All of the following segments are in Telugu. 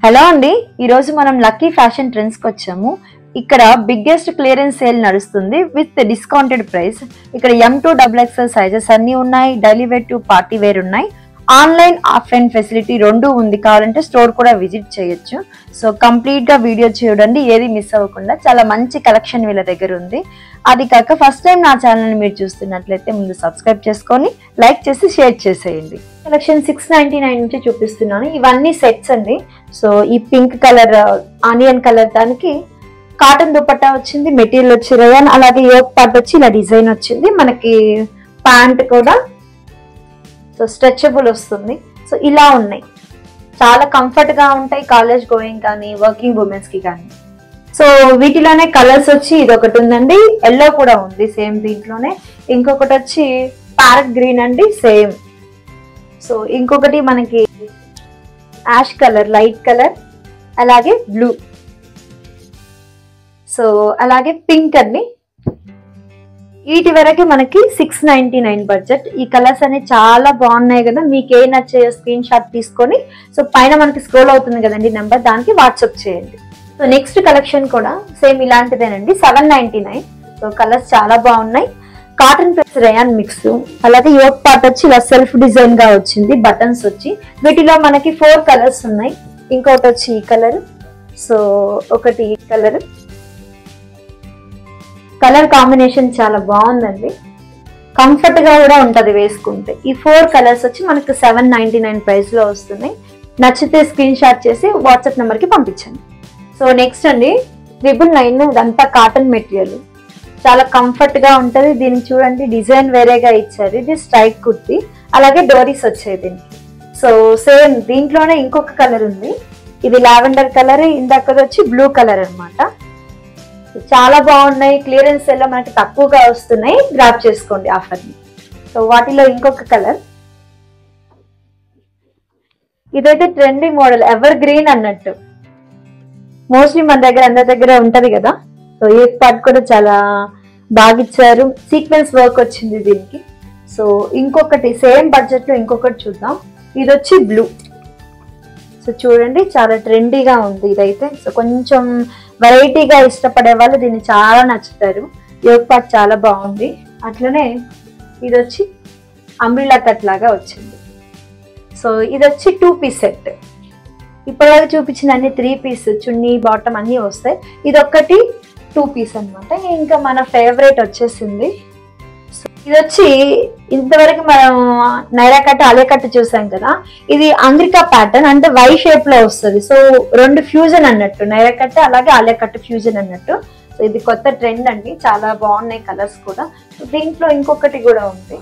హలో అండి, ఈరోజు మనం లక్కీ ఫ్యాషన్ ట్రెండ్స్కి వచ్చాము. ఇక్కడ బిగ్గెస్ట్ క్లియరెన్స్ సేల్ నడుస్తుంది విత్ డిస్కౌంటెడ్ ప్రైస్. ఇక్కడ M2XXL సైజెస్ అన్ని ఉన్నాయి, daily wear to party wear ఉన్నాయి. ఆన్లైన్ ఆఫ్లైన్ ఫెసిలిటీ రెండు ఉంది, కావాలంటే స్టోర్ కూడా విజిట్ చేయొచ్చు. సో కంప్లీట్ గా వీడియో చూడండి, ఏది మిస్ అవ్వకుండా. చాలా మంచి కలెక్షన్ వీళ్ళ దగ్గర ఉంది. అది కాక ఫస్ట్ టైం నా ఛానల్ మీరు చూస్తున్నట్లయితే ముందు సబ్స్క్రైబ్ చేసుకొని లైక్ చేసి షేర్ చేసేయండి. కలెక్షన్ 699 నుంచి చూపిస్తున్నాను. ఇవన్నీ సెట్స్ అండి. సో ఈ పింక్ కలర్, ఆనియన్ కలర్ దానికి కాటన్ దుపట్టా వచ్చింది, మెటీరియల్ వచ్చి రయాన్, అలాగే యోక్ పార్ట్ వచ్చి ఇలా డిజైన్ వచ్చింది. మనకి ప్యాంట్ కూడా సో స్ట్రెచబుల్ వస్తుంది. సో ఇలా ఉన్నాయి, చాలా కంఫర్ట్ గా ఉంటాయి కాలేజ్ గోయింగ్ కానీ వర్కింగ్ ఉమెన్స్ కి కానీ. సో వీటిలోనే కలర్స్ వచ్చి ఇది ఒకటి ఉందండి, ఎల్లో కూడా ఉంది సేమ్ దీంట్లోనే. ఇంకొకటి వచ్చి ప్యారెట్ గ్రీన్ అండి సేమ్. సో ఇంకొకటి మనకి యాష్ కలర్, లైట్ కలర్, అలాగే బ్లూ, సో అలాగే పింక్ అండి. వీటి వరకు మనకి 699 బడ్జెట్. ఈ కలర్స్ అన్ని చాలా బాగున్నాయి కదా, మీకు ఏ నచ్చాయో స్క్రీన్ షాట్ తీసుకొని సో పైన మనకి స్క్రోల్ అవుతుంది కదండి నెంబర్, దానికి వాట్సాప్ చేయండి. సో నెక్స్ట్ కలెక్షన్ కూడా సేమ్ ఇలాంటిదేనండి, 799. సో కలర్స్ చాలా బాగున్నాయి. కాటన్ ప్లస్ రేయాన్ మిక్స్, అలాగే యోక్ పార్ట్ వచ్చి ఇలా సెల్ఫ్ డిజైన్ గా వచ్చింది, బటన్స్ వచ్చి. వీటిలో మనకి 4 కలర్స్ ఉన్నాయి. ఇంకోటి వచ్చి ఈ కలర్, సో ఒకటి ఈ కలర్. కలర్ కాంబినేషన్ చాలా బాగుందండి, కంఫర్ట్ గా కూడా ఉంటది వేసుకుంటే. ఈ 4 కలర్స్ వచ్చి మనకు 799 ప్రైస్ లో వస్తున్నాయి. నచ్చితే స్క్రీన్ షాట్ చేసి వాట్సాప్ నెంబర్ కి పంపించండి. సో నెక్స్ట్ అండి 999, ఇదంతా కాటన్ మెటీరియల్, చాలా కంఫర్ట్ గా ఉంటది. దీనికి చూడండి డిజైన్ వేరేగా ఇచ్చారు. ఇది స్ట్రైక్ కుర్తీ, అలాగే డోరీస్ వచ్చాయి దీనికి. సో సేమ్ దీంట్లోనే ఇంకొక కలర్ ఉంది, ఇది లావెండర్ కలర్, ఇందాక వచ్చి బ్లూ కలర్ అనమాట. చాలా బాగున్నాయి. క్లియరెన్స్ సెల్లో మనకి తక్కువగా వస్తున్నాయి, గ్రాప్ చేసుకోండి ఆఫర్ ని. సో వాటిలో ఇంకొక కలర్, ఇదైతే ట్రెండీ మోడల్, ఎవర్ గ్రీన్ అన్నట్టు. మోస్ట్లీ మన దగ్గర అందరి దగ్గర ఉంటది కదా. సో ఈ పార్ట్ కూడా చాలా బాగా ఇచ్చారు, సీక్వెన్స్ వర్క్ వచ్చింది దీనికి. సో ఇంకొకటి సేమ్ బడ్జెట్ లో ఇంకొకటి చూద్దాం. ఇది వచ్చి బ్లూ. సో చూడండి చాలా ట్రెండీగా ఉంది ఇదైతే. సో కొంచెం వెరైటీగా ఇష్టపడే వాళ్ళు దీన్ని చాలా నచ్చుతారు. యోక్ పార్ట్ చాలా బాగుంది. అట్లనే ఇది వచ్చి అంబ్రిల్లా కట్ లాగా వచ్చింది. సో ఇది వచ్చి 2 పీస్ సెట్. ఇప్పటివరకు చూపించిన అన్ని 3 పీస్, చున్నీ బాటమ్ అన్ని వస్తాయి. ఇది ఒక్కటి 2 పీస్ అనమాట. ఇంకా మన ఫేవరెట్ వచ్చేసింది. ఇది వచ్చి ఇంతవరకు మనం నైరా కట్, ఆలియా కట్ చూసాం కదా. ఇది అంగ్రికా ప్యాటర్న్, అంటే వై షేప్ లో వస్తుంది. సో 2 ఫ్యూజన్ అన్నట్టు, నైరా కట్ అలాగే ఆలియా కట్ ఫ్యూజన్ అన్నట్టు. సో ఇది కొత్త ట్రెండ్ అండి, చాలా బాగున్నాయి కలర్స్ కూడా. సో దీంట్లో ఇంకొకటి కూడా ఉంది,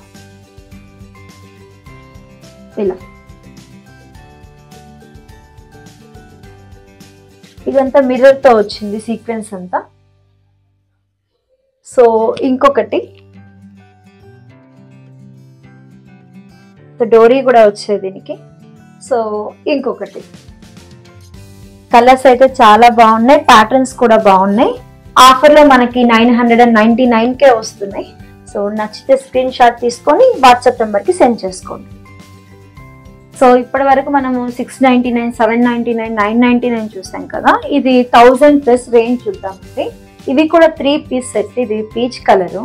ఇలా. ఇదంతా మిర్రర్ తో వచ్చింది సీక్వెన్స్ అంతా. సో ఇంకొకటి డోరీ కూడా వచ్చేది దీనికి. సో ఇంకొకటి కలర్స్ అయితే చాలా బాగున్నాయి, ప్యాటర్న్స్ కూడా బాగున్నాయి. ఆఫర్ లో మనకి 999కే వస్తున్నాయి. సో నచ్చితే స్క్రీన్ షాట్ తీసుకొని వాట్సాప్ నెంబర్ కి సెండ్ చేసుకోండి. సో ఇప్పటి వరకు మనము 699, 799, 999 చూసాం కదా. ఇది 1000+ రేంజ్ చూద్దామండి. ఇవి కూడా 3 పీస్ సెట్. ఇది పీచ్ కలరు,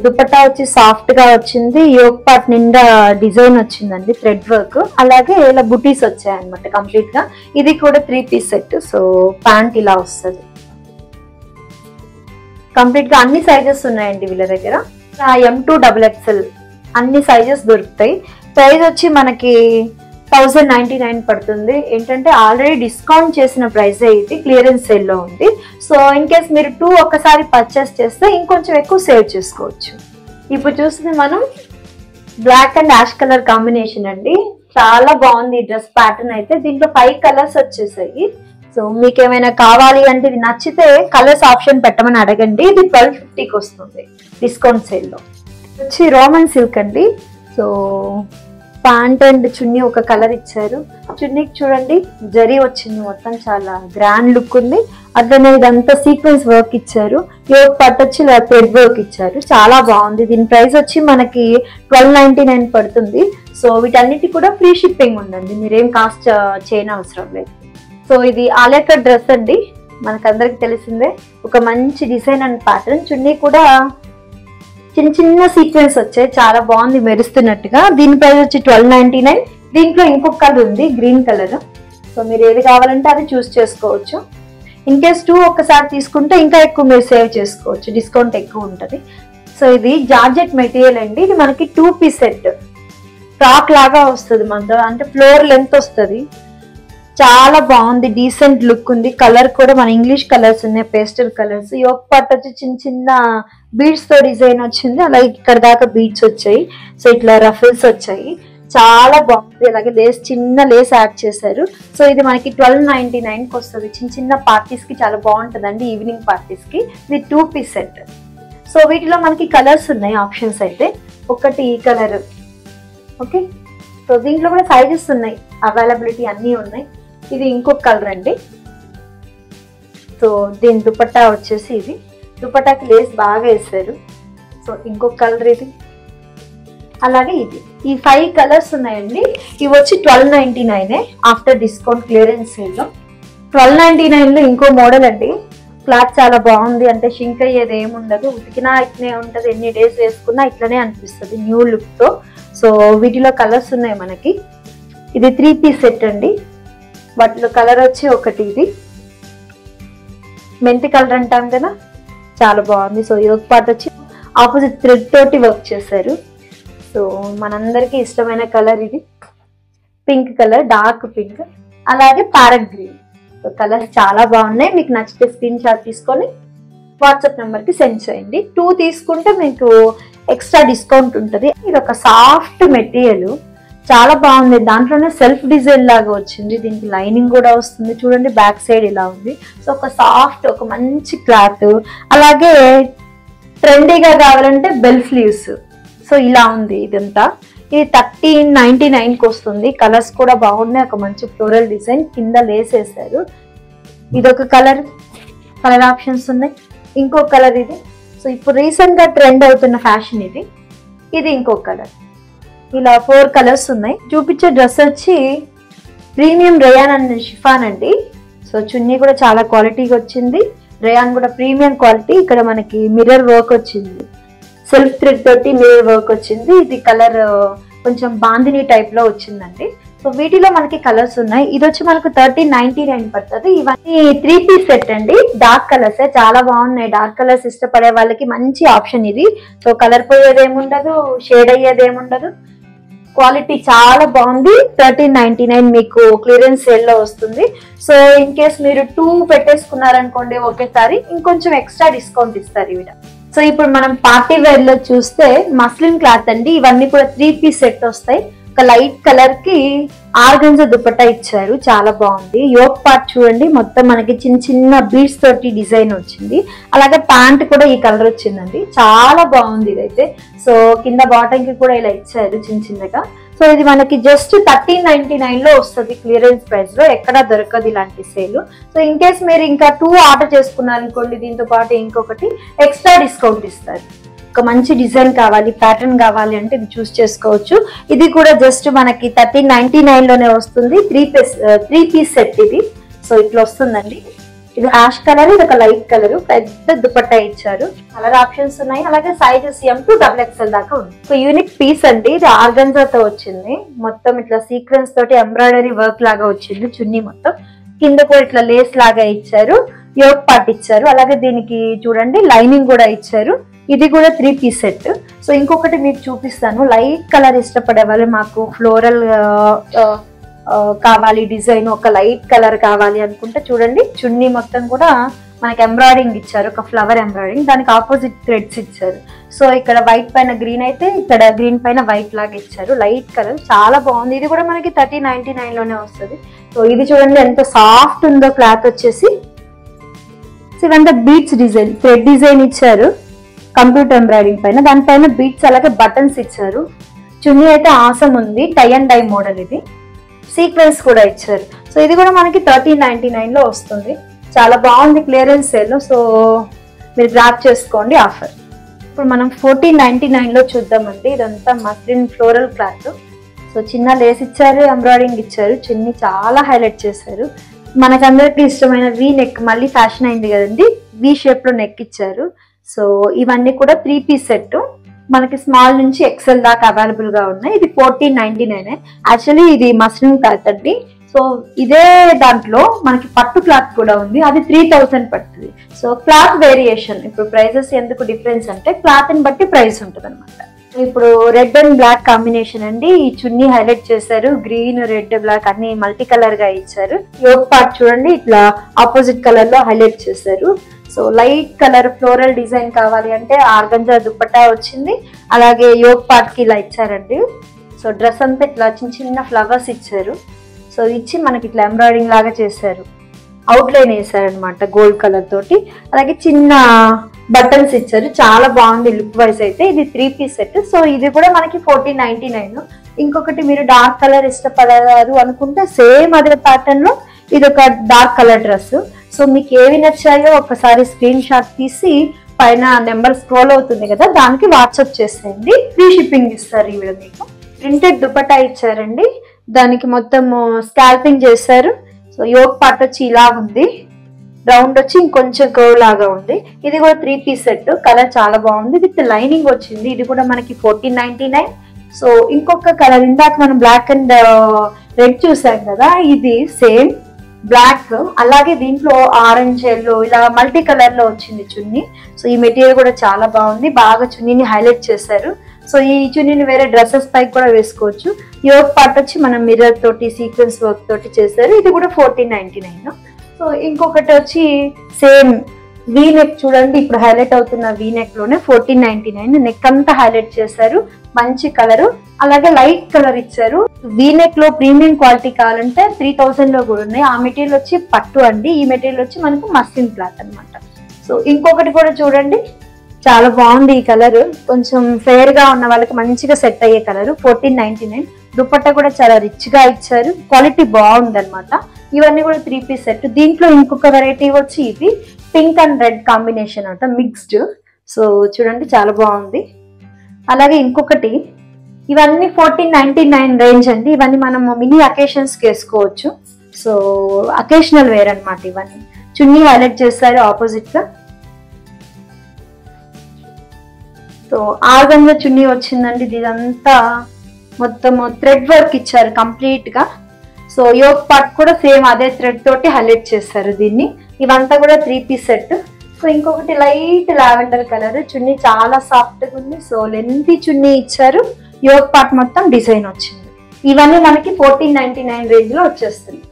దుపట్టా వచ్చి సాఫ్ట్ గా వచ్చింది, యోక్ పార్ట్ నిండా డిజైన్ వచ్చిందండి, థ్రెడ్ వర్క్, అలాగే ఇలా బుటీస్ వచ్చాయి అనమాట కంప్లీట్ గా. ఇది కూడా 3 పీస్ సెట్. సో ప్యాంట్ ఇలా వస్తుంది. కంప్లీట్ గా అన్ని సైజెస్ ఉన్నాయండి వీళ్ళ దగ్గర. M2XXL అన్ని సైజెస్ దొరుకుతాయి. ప్రైస్ వచ్చి మనకి 1099 పడుతుంది. ఏంటంటే ఆల్రెడీ డిస్కౌంట్ చేసిన ప్రైసే ఇది, క్లియరెన్స్ సేల్ లో ఉంది. సో ఇన్ కేస్ మీరు 2 ఒక్కసారి పర్చేస్ చేస్తే ఇంకొంచెం ఎక్కువ సేవ్ చేసుకోవచ్చు. ఇప్పుడు చూస్తుంది మనం black and ash colour combination అండి, చాలా బాగుంది ఈ డ్రెస్ ప్యాటర్న్ అయితే. దీంట్లో 5 కలర్స్ వచ్చేసాయి. సో మీకు ఏమైనా కావాలి అంటే, ఇది నచ్చితే కలర్స్ ఆప్షన్ పెట్టమని అడగండి. ఇది 1250కి వస్తుంది డిస్కౌంట్ సేల్ లో. వచ్చి రోమన్ సిల్క్ అండి. సో ప్యాంట్ అండ్ చున్నీ ఒక కలర్ ఇచ్చారు. చున్నీకి చూడండి జరీ వచ్చింది, మొత్తం చాలా గ్రాండ్ లుక్ ఉంది. అట్లనే ఇదంతా సీక్వెన్స్ వర్క్ ఇచ్చారు, యోక్ పార్ట్ వచ్చి ఇలా థ్రెడ్ వర్క్ ఇచ్చారు, చాలా బాగుంది. దీని ప్రైస్ వచ్చి మనకి 1299 పడుతుంది. సో వీటన్నిటి కూడా ఫ్రీ షిప్పింగ్ ఉందండి, మీరేం కాస్ట్ చేయని అవసరం లేదు. సో ఇది ఆలియా కట్ డ్రెస్ అండి, మనకందరికి తెలిసిందే. ఒక మంచి డిజైన్ అండ్ ప్యాటర్న్. చున్నీ కూడా చిన్న చిన్న సీక్వెన్స్ వచ్చాయి, చాలా బాగుంది మెరుస్తున్నట్టుగా. దీని ప్రైస్ వచ్చి 1299. దీంట్లో ఇంకొక కలర్ ఉంది, గ్రీన్ కలర్. సో మీరు ఏది కావాలంటే అది చూస్ చేసుకోవచ్చు. ఇన్ కేస్ 2 ఒక్కసారి తీసుకుంటే ఇంకా ఎక్కువ మీరు సేవ్ చేసుకోవచ్చు, డిస్కౌంట్ ఎక్కువ ఉంటుంది. సో ఇది జార్జెట్ మెటీరియల్ అండి. ఇది మనకి 2 పీస్ సెట్, ఫ్రాక్ లాగా వస్తుంది మనతో, అంటే ఫ్లోర్ లెంత్ వస్తుంది. చాలా బాగుంది, డీసెంట్ లుక్ ఉంది. కలర్ కూడా మన ఇంగ్లీష్ కలర్స్ ఉన్నాయి, పేస్టల్ కలర్స్. యోక్ పార్ట్ వచ్చి చిన్న చిన్న బీడ్స్ తో డిజైన్ వచ్చింది, అలాగే ఇక్కడ దాకా బీడ్స్ వచ్చాయి. సో ఇట్లా రఫల్స్ వచ్చాయి, చాలా బాగుంది. అలాగే లేస్, చిన్న లేస్ యాడ్ చేశారు. సో ఇది మనకి 1299కి వస్తుంది. చిన్న చిన్న పార్టీస్ కి చాలా బాగుంటుందండి, ఈవినింగ్ పార్టీస్ కి. ఇది 2 పీస్ సెట్. సో వీటిలో మనకి కలర్స్ ఉన్నాయి ఆప్షన్స్ అయితే. ఒకటి ఈ కలర్, ఓకే. సో దీంట్లో కూడా సైజెస్ ఉన్నాయి, అవైలబిలిటీ అన్నీ ఉన్నాయి. ఇది ఇంకొక కలర్ అండి. సో దీని దుపట్టా వచ్చేసి ఇది, దుపట్టాకి లేస్ బాగా వేసారు. సో ఇంకొక కలర్ ఇది, అలాగే ఇది. ఈ 5 కలర్స్ ఉన్నాయండి. ఇవి వచ్చి 1299 ఆఫ్టర్ డిస్కౌంట్ క్లియరెన్స్ సేల్ లో. 1299లో ఇంకో మోడల్ అండి. క్లాత్ చాలా బాగుంది, అంటే షింక్ అయ్యేది ఏముండదు, ఉతికినా ఇట్లనే ఉంటుంది, ఎన్ని డేస్ వేసుకున్నా ఇట్లనే అనిపిస్తుంది న్యూ లుక్ తో. సో వీటిలో కలర్స్ ఉన్నాయి మనకి. ఇది 3 పీస్ సెట్ అండి. వాటిలో కలర్ వచ్చి ఒకటి ఇది మెంతి కలర్ అంటాం కదా, చాలా బాగుంది. సో యోక్ పార్ట్ వచ్చి ఆపోజిట్ థ్రెడ్ తోటి వర్క్ చేశారు. సో మనందరికి ఇష్టమైన కలర్ ఇది, పింక్ కలర్, డార్క్ పింక్, అలాగే ప్యారెట్ గ్రీన్. సో కలర్స్ చాలా బాగున్నాయి. మీకు నచ్చితే స్క్రీన్ షాట్ తీసుకొని వాట్సాప్ నెంబర్ కి సెండ్ చేయండి. 2 తీసుకుంటే మీకు ఎక్స్ట్రా డిస్కౌంట్ ఉంటుంది. ఇది ఒక సాఫ్ట్ మెటీరియల్, చాలా బాగుంది. దాంట్లోనే సెల్ఫ్ డిజైన్ లాగా వచ్చింది. దీనికి లైనింగ్ కూడా వస్తుంది, చూడండి బ్యాక్ సైడ్ ఇలా ఉంది. సో ఒక సాఫ్ట్, ఒక మంచి క్లాత్. అలాగే ట్రెండీగా కావాలంటే బెల్ స్లీవ్స్. సో ఇలా ఉంది ఇదంతా. ఇది 1399కి వస్తుంది. కలర్స్ కూడా బాగున్నాయి, ఒక మంచి ఫ్లోరల్ డిజైన్, కింద లేస్ వేసారు. ఇదొక కలర్, కలర్ ఆప్షన్స్ ఉన్నాయి. ఇంకో కలర్ ఇది. సో ఇప్పుడు రీసెంట్ గా ట్రెండ్ అవుతున్న ఫ్యాషన్ ఇది. ఇది ఇంకో కలర్. ఇలా 4 కలర్స్ ఉన్నాయి. చూపించే డ్రెస్ వచ్చి ప్రీమియం రేయాన్ అండ్ షిఫాన్ అండి. సో చున్నీ కూడా చాలా క్వాలిటీగా వచ్చింది, రేయాన్ కూడా ప్రీమియం క్వాలిటీ. ఇక్కడ మనకి మిర్రర్ వర్క్ వచ్చింది, సెల్ఫ్ థ్రెడ్ తోటి మిర్రర్ వర్క్ వచ్చింది. ఇది కలర్ కొంచెం బాందిని టైప్ లో వచ్చిందండి. సో వీటిలో మనకి కలర్స్ ఉన్నాయి. ఇది వచ్చి మనకు 1399 పడుతుంది. ఇవన్నీ 3 పీస్ సెట్ అండి. డార్క్ కలర్స్ చాలా బాగున్నాయి. డార్క్ కలర్స్ ఇష్టపడే వాళ్ళకి మంచి ఆప్షన్ ఇది. సో కలర్ పోయేది ఏముండదు, షేడ్ అయ్యేది ఏముండదు, క్వాలిటీ చాలా బాగుంది. 1399 మీకు క్లియరెన్స్ సేల్ లో వస్తుంది. సో ఇన్ కేస్ మీరు 2 పెట్టేసుకున్నారనుకోండి ఒకేసారి, ఇంకొంచెం ఎక్స్ట్రా డిస్కౌంట్ ఇస్తారు ఇవి. సో ఇప్పుడు మనం పార్టీ వేర్ లో చూస్తే మస్లిన్ క్లాత్ అండి. ఇవన్నీ కూడా 3 పీస్ సెట్ వస్తాయి. ఒక లైట్ కలర్ కి ఆర్గంజా దుపట్టా ఇచ్చారు, చాలా బాగుంది. యోక్ పార్ట్ చూడండి, మొత్తం మనకి చిన్న చిన్న బీడ్స్ తోటి డిజైన్ వచ్చింది. అలాగే ప్యాంట్ కూడా ఈ కలర్ వచ్చిందండి, చాలా బాగుంది ఇదైతే. సో కింద బాటమ్ కి కూడా ఇలా ఇచ్చారు చిన్న చిన్నగా. సో ఇది మనకి జస్ట్ 1399 లో వస్తుంది క్లియరెన్స్ ప్రైస్ లో, ఎక్కడా దొరకదు ఇలాంటి సేల్. సో ఇన్ కేస్ మీరు ఇంకా 2 ఆర్డర్ చేసుకున్నారనుకోండి, దీంతో పాటు ఇంకొకటి ఎక్స్ట్రా డిస్కౌంట్ ఇస్తారు. ఒక మంచి డిజైన్ కావాలి, ప్యాటర్న్ కావాలి అంటే ఇది చూస్ చేసుకోవచ్చు. ఇది కూడా జస్ట్ మనకి 1399 లోనే వస్తుంది. 3 పీస్ సెట్ ఇది. సో ఇట్లా వస్తుందండి. ఇది యాష్ కలర్, ఇది ఒక లైట్ కలర్, పెద్ద దుపట్టా ఇచ్చారు. కలర్ ఆప్షన్స్ ఉన్నాయి. అలాగే సైజెస్ M to XXL దాకా ఉంది. సో యూనిక్ పీస్ అండి. ఇది ఆర్గంజాతో వచ్చింది, మొత్తం ఇట్లా సీక్వెన్స్ తోటి ఎంబ్రాయిడరీ వర్క్ లాగా వచ్చింది. చున్నీ మొత్తం కింద కూడా ఇట్లా లేస్ లాగా ఇచ్చారు, యోక్ పార్ట్ ఇచ్చారు. అలాగే దీనికి చూడండి లైనింగ్ కూడా ఇచ్చారు. ఇది కూడా 3 పీస్ సెట్. సో ఇంకొకటి మీకు చూపిస్తాను. లైట్ కలర్ ఇష్టపడే వాళ్ళు, మాకు ఫ్లోరల్ కావాలి, డిజైన్ ఒక లైట్ కలర్ కావాలి అనుకుంటే చూడండి, చున్నీ మొత్తం కూడా మనకి ఎంబ్రాయిడింగ్ ఇచ్చారు, ఒక ఫ్లవర్ ఎంబ్రాయిడింగ్, దానికి ఆపోజిట్ థ్రెడ్స్ ఇచ్చారు. సో ఇక్కడ వైట్ పైన గ్రీన్ అయితే ఇక్కడ గ్రీన్ పైన వైట్ లాగా ఇచ్చారు. లైట్ కలర్ చాలా బాగుంది. ఇది కూడా మనకి 1399 లోనే వస్తుంది. సో ఇది చూడండి ఎంత సాఫ్ట్ ఉందో క్లాత్ వచ్చేసి. సో ఇవంతా బీట్స్ డిజైన్, థ్రెడ్ డిజైన్ ఇచ్చారు కంప్యూటర్ ఎంబ్రాయిడింగ్ పైన, దానిపైన బీట్స్ అలాగే బటన్స్ ఇచ్చారు. చున్నీ అయితే ఆసం ఉంది, టై అండ్ డై మోడల్. ఇది సీక్వెన్స్ కూడా ఇచ్చారు. సో ఇది కూడా మనకి 1399 లో వస్తుంది. చాలా బాగుంది క్లియరెన్స్ సేల్. సో మీరు గ్రాబ్ చేసుకోండి ఆఫర్. ఇప్పుడు మనం 1499 లో చూద్దామండి. ఇదంతా మస్లిన్ ఫ్లోరల్ క్లాత్. సో చిన్న లేస్ ఇచ్చారు, ఎంబ్రాయిడింగ్ ఇచ్చారు, చున్నీ చాలా హైలైట్ చేశారు. మనకందరికి ఇష్టమైన వి నెక్ మళ్ళీ ఫ్యాషన్ అయింది కదండి, వి షేప్ లో నెక్ ఇచ్చారు. సో ఇవన్నీ కూడా 3 పీస్ సెట్, మనకి స్మాల్ నుంచి ఎక్సెల్ దాకా అవైలబుల్ గా ఉన్నాయి. ఇది 1499. యాక్చువల్లీ ఇది మస్లిన్ క్లాత్ అండి. సో ఇదే దాంట్లో మనకి పట్టు క్లాత్ కూడా ఉంది, అది 3000 పడుతుంది. సో క్లాత్ వేరియేషన్, ఇప్పుడు ప్రైజెస్ ఎందుకు డిఫరెన్స్ అంటే క్లాత్ ని బట్టి ప్రైస్ ఉంటుంది అనమాట. ఇప్పుడు రెడ్ అండ్ బ్లాక్ కాంబినేషన్ అండి. ఈ చున్నీ హైలైట్ చేశారు, గ్రీన్ రెడ్ బ్లాక్ అన్ని మల్టీ కలర్ గా ఇచ్చారు. యోక్ పార్ట్ చూడండి ఇట్లా ఆపోజిట్ కలర్ లో హైలైట్ చేశారు. So light colour floral design కావాలి అంటే ఆర్గంజా దుపట్టా వచ్చింది. అలాగే యోక్ పార్ట్ కి ఇలా ఇచ్చారండి. సో డ్రెస్ అంతా ఇట్లా చిన్న చిన్న ఫ్లవర్స్ ఇచ్చారు. సో ఇచ్చి మనకి ఇట్లా ఎంబ్రాయిడింగ్ లాగా చేశారు, అవుట్ లైన్ వేసారనమాట గోల్డ్ కలర్ తోటి. అలాగే చిన్న బటన్స్ ఇచ్చారు, చాలా బాగుంది లుక్ వైజ్ అయితే. ఇది 3 పీస్ సెట్. సో ఇది కూడా మనకి 1499. ఇంకొకటి మీరు డార్క్ కలర్ ఇష్టపడరు అనుకుంటే సేమ్ అదే ప్యాటర్న్ లో ఇది ఒక డార్క్ కలర్ డ్రెస్. సో మీకు ఏవి నచ్చాయో ఒకసారి స్క్రీన్ షాట్ తీసి పైన నెంబర్ స్క్రోల్ అవుతుంది కదా, దానికి వాట్సాప్ చేసేయండి. ఫ్రీ షిప్పింగ్ ఇస్తారు. ఈవిడ మీకు ప్రింటెడ్ దుపట్టా ఇచ్చారండి, దానికి మొత్తం స్కాల్పింగ్ చేశారు. సో యోక్ పార్ట్ వచ్చి ఇలా ఉంది, రౌండ్ వచ్చి ఇంకొంచెం కర్వ్ లాగా ఉంది. ఇది కూడా 3 పీస్ సెట్, కలర్ చాలా బాగుంది, విత్ లైనింగ్ వచ్చింది. ఇది కూడా మనకి 1499. సో ఇంకొక కలర్, ఇందాక మనం బ్లాక్ అండ్ రెడ్ చూసాం కదా, ఇది సేమ్ బ్లాక్, అలాగే దీంట్లో ఆరెంజ్ ఎల్లో ఇలా మల్టీ కలర్ లో వచ్చింది చున్నీ. సో ఈ మెటీరియల్ కూడా చాలా బాగుంది, బాగా చున్నీని హైలైట్ చేశారు. సో ఈ చున్నీని వేరే డ్రెస్సెస్ పైకి కూడా వేసుకోవచ్చు. యోక్ పార్ట్ వచ్చి మనం మిర్రర్ తోటి సీక్వెన్స్ వర్క్ తోటి చేశారు. ఇది కూడా 1499. సో ఇంకొకటి వచ్చి సేమ్ వీ నెక్ చూడండి, ఇప్పుడు హైలైట్ అవుతున్న వీ నెక్ లోనే 1499. నెక్ అంతా హైలైట్ చేశారు, మంచి కలర్. అలాగే లైట్ కలర్ ఇచ్చారు. వీ నెక్ లో ప్రీమియం క్వాలిటీ కావాలంటే 3000 లో కూడా ఉన్నాయి. ఆ మెటీరియల్ వచ్చి పట్టు అండి, ఈ మెటీరియల్ వచ్చి మనకు మస్లిన్ క్లాత్ అనమాట. సో ఇంకొకటి కూడా చూడండి, చాలా బాగుంది ఈ కలర్, కొంచెం ఫెయిర్ గా ఉన్న వాళ్ళకి మంచిగా సెట్ అయ్యే కలర్. 1499. దుపట్టా కూడా చాలా రిచ్ గా ఇచ్చారు, క్వాలిటీ బాగుంది అనమాట. ఇవన్నీ కూడా 3 పీస్ సెట్. దీంట్లో ఇంకొక వెరైటీ వచ్చి ఇది పింక్ అండ్ రెడ్ కాంబినేషన్ అంట, మిక్స్డ్. సో చూడండి చాలా బాగుంది. అలాగే ఇంకొకటి, ఇవన్నీ 1499 రేంజ్ అండి. ఇవన్నీ మనం మినీ అకేషన్స్ కి వేసుకోవచ్చు. సో అకేషనల్ వేర్ అనమాట. ఇవన్నీ చున్నీ హైలైట్ చేస్తారు ఆపోజిట్ గా. సో ఆర్గంజా చున్నీ వచ్చిందండి, ఇదంతా మొత్తం థ్రెడ్ వర్క్ ఇచ్చారు కంప్లీట్ గా. సో యోక్ పార్ట్ కూడా సేమ్ అదే థ్రెడ్ తోటి హైలైట్ చేస్తారు దీన్ని. ఇవంతా కూడా 3 పీస్ సెట్. సో ఇంకొకటి లైట్ లావెండర్ కలర్, చున్నీ చాలా సాఫ్ట్ గా ఉంది. సో లెంతీ చున్నీ ఇచ్చారు, యోక్ పార్ట్ మొత్తం డిజైన్ వచ్చింది. ఇవన్నీ మనకి 1499 రేంజ్ లో వచ్చేస్తుంది.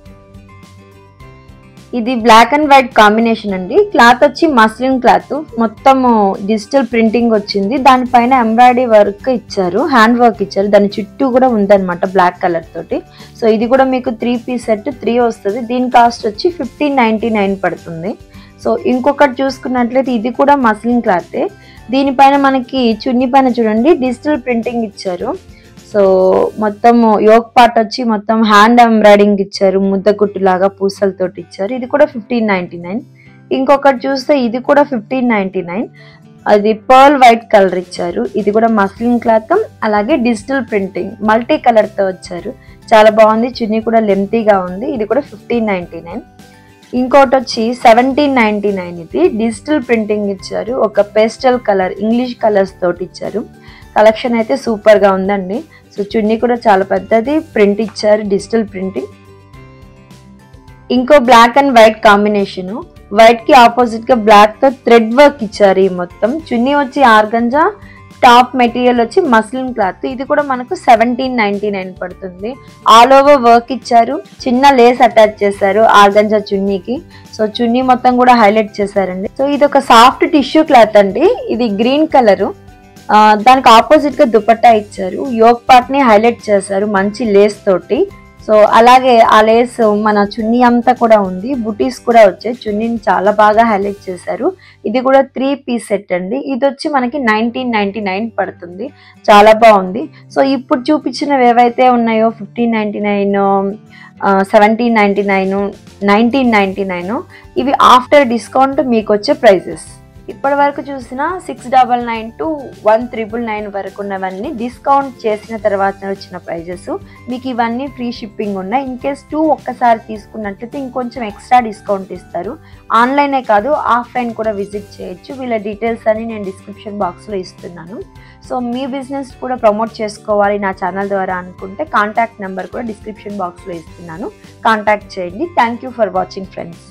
ఇది బ్లాక్ అండ్ వైట్ కాంబినేషన్ అండి. క్లాత్ వచ్చి మస్లిన్ క్లాత్, మొత్తం డిజిటల్ ప్రింటింగ్ వచ్చింది, దానిపైన ఎంబ్రాయిడరీ వర్క్ ఇచ్చారు, హ్యాండ్ వర్క్ ఇచ్చారు, దాని చుట్టూ కూడా ఉందన్నమాట బ్లాక్ కలర్ తోటి. సో ఇది కూడా మీకు 3 పీస్ సెట్ 3 వస్తుంది. దీని కాస్ట్ వచ్చి 1599 పడుతుంది. సో ఇంకొకటి చూసుకున్నట్లయితే ఇది కూడా మస్లిన్ క్లాతే, దీనిపైన మనకి చున్నీ పైన చూడండి డిజిటల్ ప్రింటింగ్ ఇచ్చారు. సో మొత్తం యోక్ పార్ట్ వచ్చి మొత్తం హ్యాండ్ ఎంబ్రాయిడింగ్ ఇచ్చారు, ముద్ద కుట్టు లాగా పూసలతోటి ఇచ్చారు. ఇది కూడా 1599. ఇంకొకటి చూస్తే ఇది కూడా 1599. అది పర్ల్ వైట్ కలర్ ఇచ్చారు. ఇది కూడా మస్లిన్ క్లాత్, అలాగే డిజిటల్ ప్రింటింగ్ మల్టీ కలర్ తో వచ్చారు, చాలా బాగుంది. చున్నీ కూడా లెంతీగా ఉంది. ఇది కూడా 1599. ఇంకోటి వచ్చి 1799. ఇది డిజిటల్ ప్రింటింగ్ ఇచ్చారు, ఒక పేస్టల్ కలర్ ఇంగ్లీష్ కలర్స్ తోటి ఇచ్చారు. కలెక్షన్ అయితే సూపర్ గా ఉందండి. సో చున్నీ కూడా చాలా పెద్దది, ప్రింట్ ఇచ్చారు, డిజిటల్ ప్రింటింగ్. ఇంకో black and white combination, white కి ఆపోజిట్ గా బ్లాక్ తో థ్రెడ్ వర్క్ ఇచ్చారు. ఈ మొత్తం చున్నీ వచ్చి ఆర్గంజా, టాప్ మెటీరియల్ వచ్చి మస్లిన్ క్లాత్. ఇది కూడా మనకు 1799 పడుతుంది. ఆల్ ఓవర్ వర్క్ ఇచ్చారు, చిన్న లేస్ అటాచ్ చేశారు ఆర్గంజా చున్నీకి. సో చున్నీ మొత్తం కూడా హైలైట్ చేశారండి. సో ఇది ఒక సాఫ్ట్ టిష్యూ క్లాత్ అండి, ఇది గ్రీన్ కలర్, దానికి ఆపోజిట్ గా దుపట్టా ఇచ్చారు, యోక్ పార్ట్ ని హైలైట్ చేశారు మంచి లేస్ తోటి. సో అలాగే ఆ లేస్ మన చున్నీ అంతా కూడా ఉంది, బుటీస్ కూడా వచ్చాయి, చున్నీని చాలా బాగా హైలైట్ చేశారు. ఇది కూడా 3 పీస్ సెట్ అండి. ఇది వచ్చి మనకి 1999 పడుతుంది, చాలా బాగుంది. సో ఇప్పుడు చూపించినవి ఏవైతే ఉన్నాయో 1599, 1799, 1999, ఇవి ఆఫ్టర్ డిస్కౌంట్ మీకు వచ్చే ప్రైజెస్. ఇప్పటి వరకు చూసిన 699 to 1999 వరకు ఉన్నవన్నీ డిస్కౌంట్ చేసిన తర్వాత వచ్చిన ప్రైజెస్. మీకు ఇవన్నీ ఫ్రీ షిప్పింగ్ ఉన్నాయి. ఇన్ కేస్ 2 ఒక్కసారి తీసుకున్నట్లయితే ఇంకొంచెం ఎక్స్ట్రా డిస్కౌంట్ ఇస్తారు. ఆన్లైనే కాదు ఆఫ్లైన్ కూడా విజిట్ చేయొచ్చు. వీళ్ళ డీటెయిల్స్ అని నేను డిస్క్రిప్షన్ బాక్స్లో ఇస్తున్నాను. సో మీ బిజినెస్ కూడా ప్రమోట్ చేసుకోవాలి నా ఛానల్ ద్వారా అనుకుంటే కాంటాక్ట్ నెంబర్ కూడా డిస్క్రిప్షన్ బాక్స్లో ఇస్తున్నాను. కాంటాక్ట్ చేయండి. Thank you for watching friends.